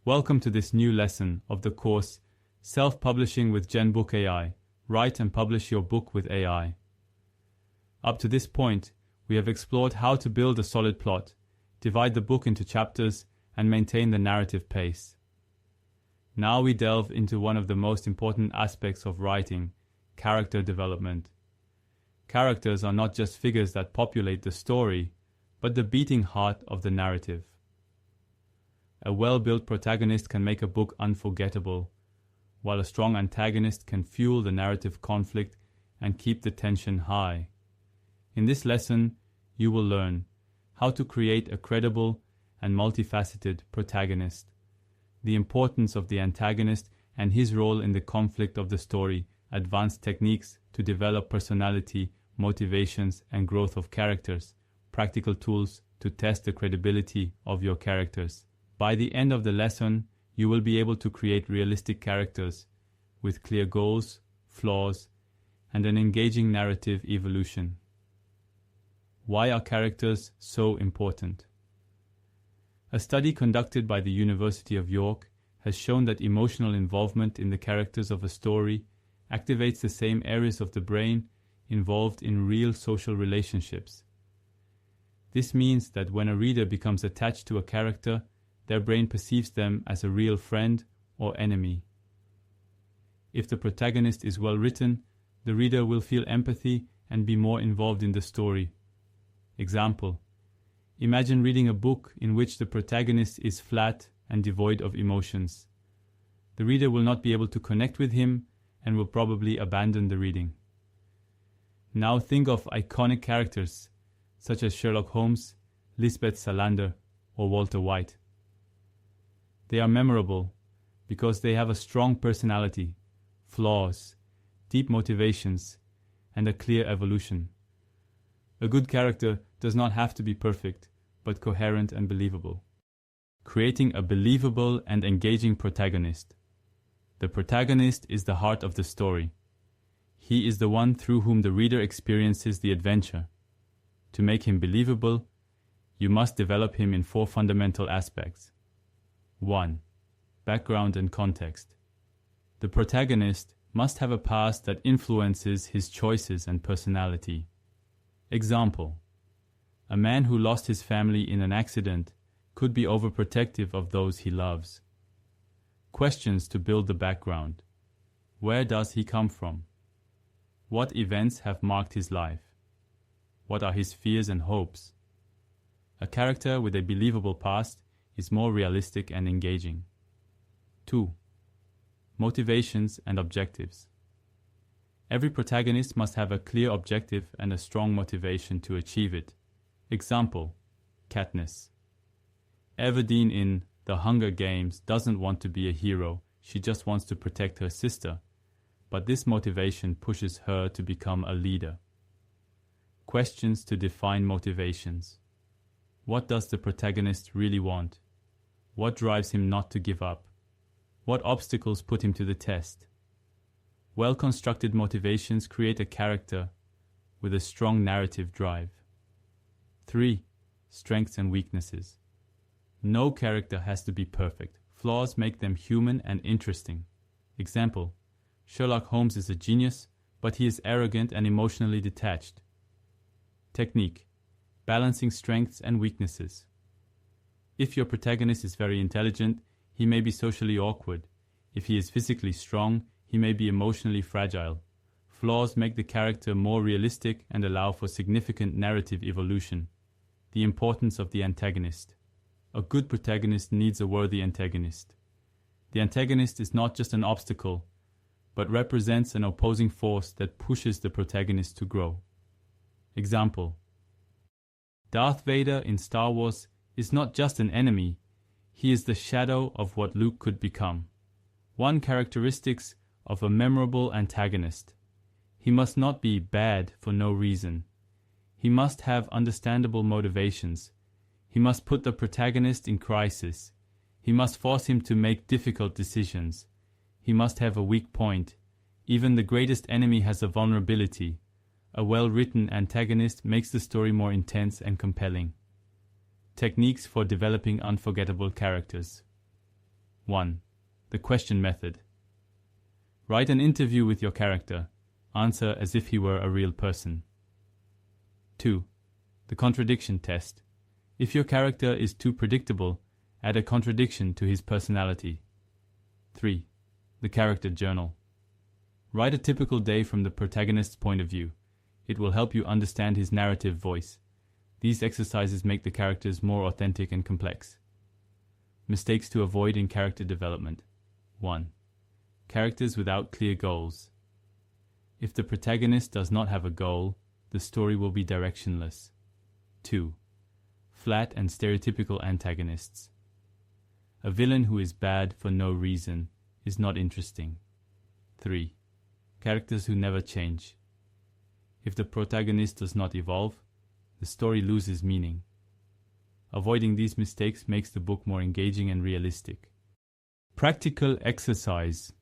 Welcome to this new lesson of the course Self-Publishing with GenBookAI. Write and publish your book with AI. Up to this point, we have explored how to build a solid plot, divide the book into chapters, and maintain the narrative pace. Now we delve into one of the most important aspects of writing, character development. Characters are not just figures that populate the story, but the beating heart of the narrative. A well-built protagonist can make a book unforgettable, while a strong antagonist can fuel the narrative conflict and keep the tension high. In this lesson, you will learn how to create a credible and multifaceted protagonist, the importance of the antagonist and his role in the conflict of the story, advanced techniques to develop personality, motivations, and growth of characters, practical tools to test the credibility of your characters. By the end of the lesson, you will be able to create realistic characters with clear goals, flaws, and an engaging narrative evolution. Why are characters so important? A study conducted by the University of York has shown that emotional involvement in the characters of a story activates the same areas of the brain involved in real social relationships. This means that when a reader becomes attached to a character, their brain perceives them as a real friend or enemy. If the protagonist is well written, the reader will feel empathy and be more involved in the story. Example: imagine reading a book in which the protagonist is flat and devoid of emotions. The reader will not be able to connect with him and will probably abandon the reading. Now think of iconic characters such as Sherlock Holmes, Lisbeth Salander, or Walter White. They are memorable because they have a strong personality, flaws, deep motivations, and a clear evolution. A good character does not have to be perfect, but coherent and believable. Creating a believable and engaging protagonist. The protagonist is the heart of the story. He is the one through whom the reader experiences the adventure. To make him believable, you must develop him in 4 fundamental aspects. 1. Background and context. The protagonist must have a past that influences his choices and personality. Example: a man who lost his family in an accident could be overprotective of those he loves. Questions to build the background. Where does he come from? What events have marked his life? What are his fears and hopes? A character with a believable past is more realistic and engaging. 2. Motivations and objectives. Every protagonist must have a clear objective and a strong motivation to achieve it. Example: Katniss. Everdeen in The Hunger Games doesn't want to be a hero, she just wants to protect her sister, but this motivation pushes her to become a leader. Questions to define motivations. What does the protagonist really want? What drives him not to give up? What obstacles put him to the test? Well-constructed motivations create a character with a strong narrative drive. 3. Strengths and weaknesses. No character has to be perfect. Flaws make them human and interesting. Example: Sherlock Holmes is a genius, but he is arrogant and emotionally detached. Technique: balancing strengths and weaknesses. If your protagonist is very intelligent, he may be socially awkward. If he is physically strong, he may be emotionally fragile. Flaws make the character more realistic and allow for significant narrative evolution. The importance of the antagonist. A good protagonist needs a worthy antagonist. The antagonist is not just an obstacle, but represents an opposing force that pushes the protagonist to grow. Example: Darth Vader in Star Wars is not just an enemy, he is the shadow of what Luke could become. One characteristic of a memorable antagonist: he must not be bad for no reason. He must have understandable motivations. He must put the protagonist in crisis. He must force him to make difficult decisions. He must have a weak point. Even the greatest enemy has a vulnerability. A well-written antagonist makes the story more intense and compelling. Techniques for developing unforgettable characters. 1. The question method. Write an interview with your character. Answer as if he were a real person. 2. The contradiction test. If your character is too predictable, add a contradiction to his personality. 3. The character journal. Write a typical day from the protagonist's point of view. It will help you understand his narrative voice. These exercises make the characters more authentic and complex. Mistakes to avoid in character development. 1. Characters without clear goals. If the protagonist does not have a goal, the story will be directionless. 2. Flat and stereotypical antagonists. A villain who is bad for no reason is not interesting. 3. Characters who never change. If the protagonist does not evolve, the story loses meaning. Avoiding these mistakes makes the book more engaging and realistic. Practical exercise.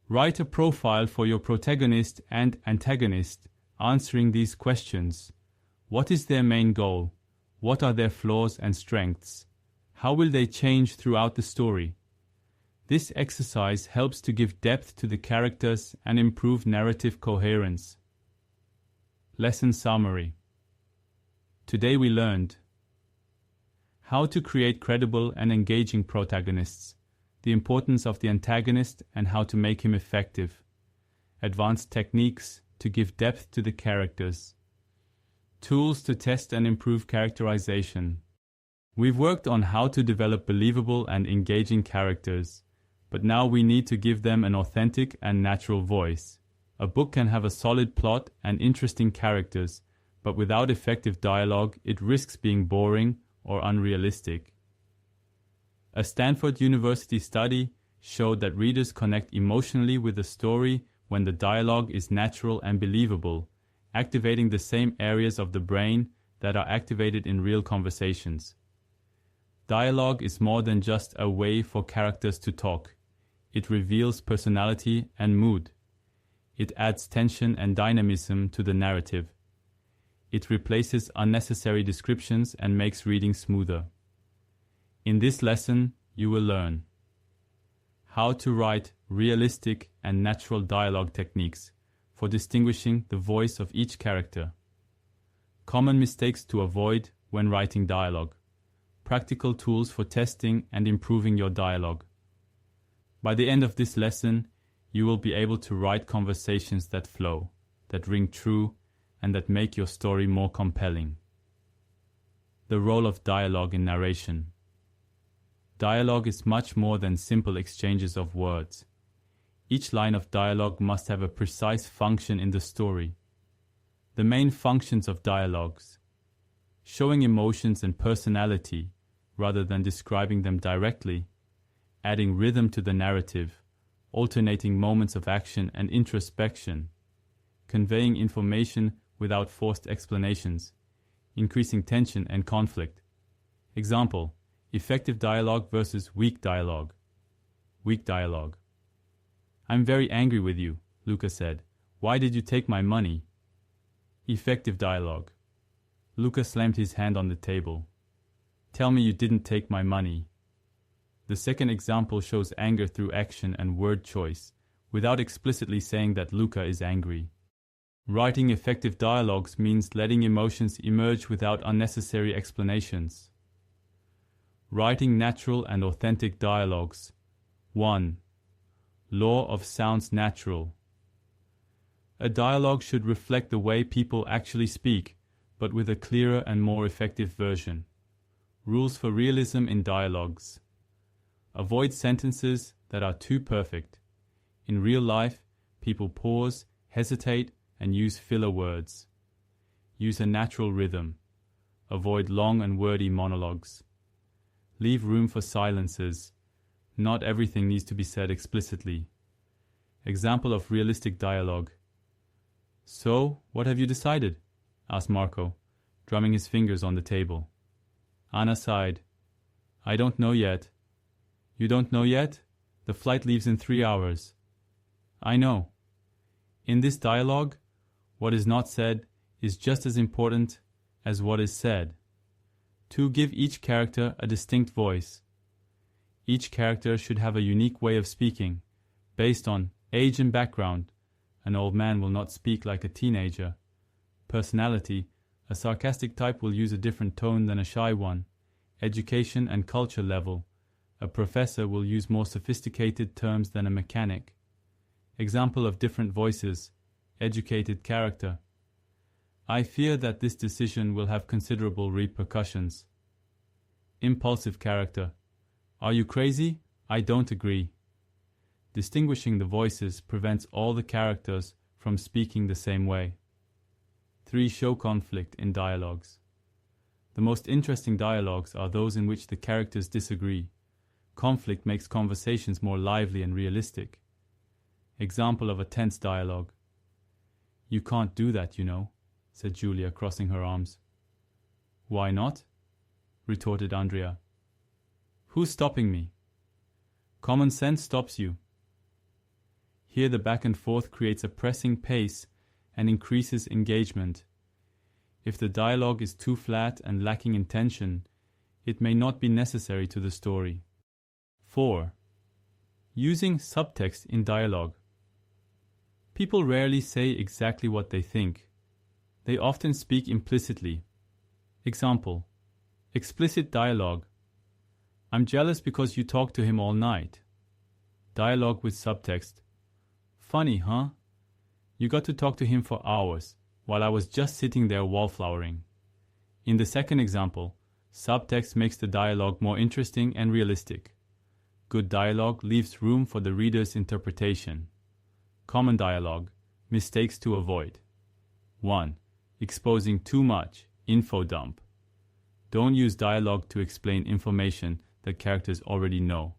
Write a profile for your protagonist and antagonist, answering these questions. What is their main goal? What are their flaws and strengths? How will they change throughout the story? This exercise helps to give depth to the characters and improve narrative coherence. Lesson summary. Today we learned how to create credible and engaging protagonists, the importance of the antagonist and how to make him effective, advanced techniques to give depth to the characters, tools to test and improve characterization. We've worked on how to develop believable and engaging characters, but now we need to give them an authentic and natural voice. A book can have a solid plot and interesting characters, but without effective dialogue, it risks being boring or unrealistic. A Stanford University study showed that readers connect emotionally with the story when the dialogue is natural and believable, activating the same areas of the brain that are activated in real conversations. Dialogue is more than just a way for characters to talk. It reveals personality and mood. It adds tension and dynamism to the narrative. It replaces unnecessary descriptions and makes reading smoother. In this lesson, you will learn how to write realistic and natural dialogue techniques for distinguishing the voice of each character, common mistakes to avoid when writing dialogue, practical tools for testing and improving your dialogue. By the end of this lesson, you will be able to write conversations that flow, that ring true, and that make your story more compelling. The role of dialogue in narration. Dialogue is much more than simple exchanges of words. Each line of dialogue must have a precise function in the story. The main functions of dialogues: showing emotions and personality rather than describing them directly, adding rhythm to the narrative, alternating moments of action and introspection, conveying information without forced explanations, increasing tension and conflict. Example: effective dialogue versus weak dialogue. Weak dialogue. I'm very angry with you, Luca said. Why did you take my money? Effective dialogue. Luca slammed his hand on the table. Tell me you didn't take my money. The second example shows anger through action and word choice, without explicitly saying that Luca is angry. Writing effective dialogues means letting emotions emerge without unnecessary explanations. Writing natural and authentic dialogues. 1. Law of sounds natural. A dialogue should reflect the way people actually speak, but with a clearer and more effective version. Rules for realism in dialogues. Avoid sentences that are too perfect. In real life, people pause, hesitate, and use filler words. Use a natural rhythm. Avoid long and wordy monologues. Leave room for silences. Not everything needs to be said explicitly. Example of realistic dialogue. So, what have you decided? Asked Marco, drumming his fingers on the table. Anna sighed. I don't know yet. You don't know yet? The flight leaves in 3 hours. I know. In this dialogue, what is not said is just as important as what is said. 2. Give each character a distinct voice. Each character should have a unique way of speaking, based on age and background. An old man will not speak like a teenager. Personality, a sarcastic type will use a different tone than a shy one. Education and culture level, a professor will use more sophisticated terms than a mechanic. Example of different voices, educated character. I fear that this decision will have considerable repercussions. Impulsive character. Are you crazy? I don't agree. Distinguishing the voices prevents all the characters from speaking the same way. 3. Show conflict in dialogues. The most interesting dialogues are those in which the characters disagree. Conflict makes conversations more lively and realistic. Example of a tense dialogue. You can't do that, you know, said Julia, crossing her arms. Why not? Retorted Andrea. Who's stopping me? Common sense stops you. Here the back and forth creates a pressing pace and increases engagement. If the dialogue is too flat and lacking in tension, it may not be necessary to the story. 4. Using subtext in dialogue. People rarely say exactly what they think. They often speak implicitly. Example: explicit dialogue. I'm jealous because you talked to him all night. Dialogue with subtext. Funny, huh? You got to talk to him for hours, while I was just sitting there wallflowering. In the second example, subtext makes the dialogue more interesting and realistic. Good dialogue leaves room for the reader's interpretation. Common dialogue, mistakes to avoid. 1. Exposing too much, info dump. Don't use dialogue to explain information that characters already know.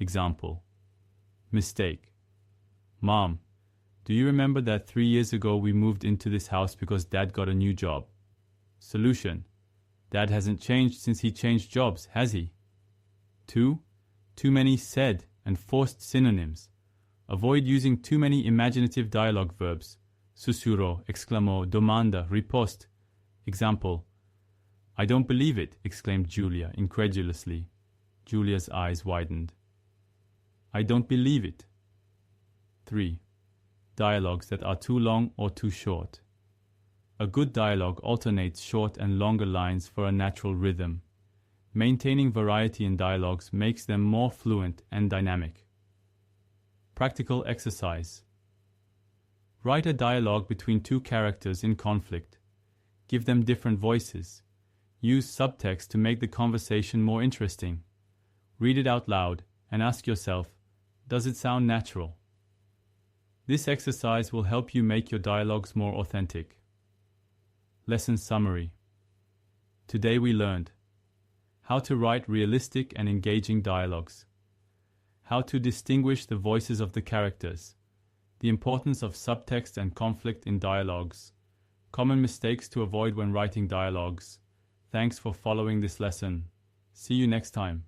Example: mistake. Mom, do you remember that 3 years ago we moved into this house because Dad got a new job? Solution: Dad hasn't changed since he changed jobs, has he? 2. Too many said and forced synonyms. Avoid using too many imaginative dialogue verbs. Susurró, exclamó, domanda, riposte. Example: I don't believe it, exclaimed Julia incredulously. Julia's eyes widened. I don't believe it. 3. Dialogues that are too long or too short. A good dialogue alternates short and longer lines for a natural rhythm. Maintaining variety in dialogues makes them more fluent and dynamic. Practical exercise. Write a dialogue between two characters in conflict. Give them different voices. Use subtext to make the conversation more interesting. Read it out loud and ask yourself, does it sound natural? This exercise will help you make your dialogues more authentic. Lesson summary. Today we learned how to write realistic and engaging dialogues, how to distinguish the voices of the characters, the importance of subtext and conflict in dialogues, common mistakes to avoid when writing dialogues. Thanks for following this lesson. See you next time.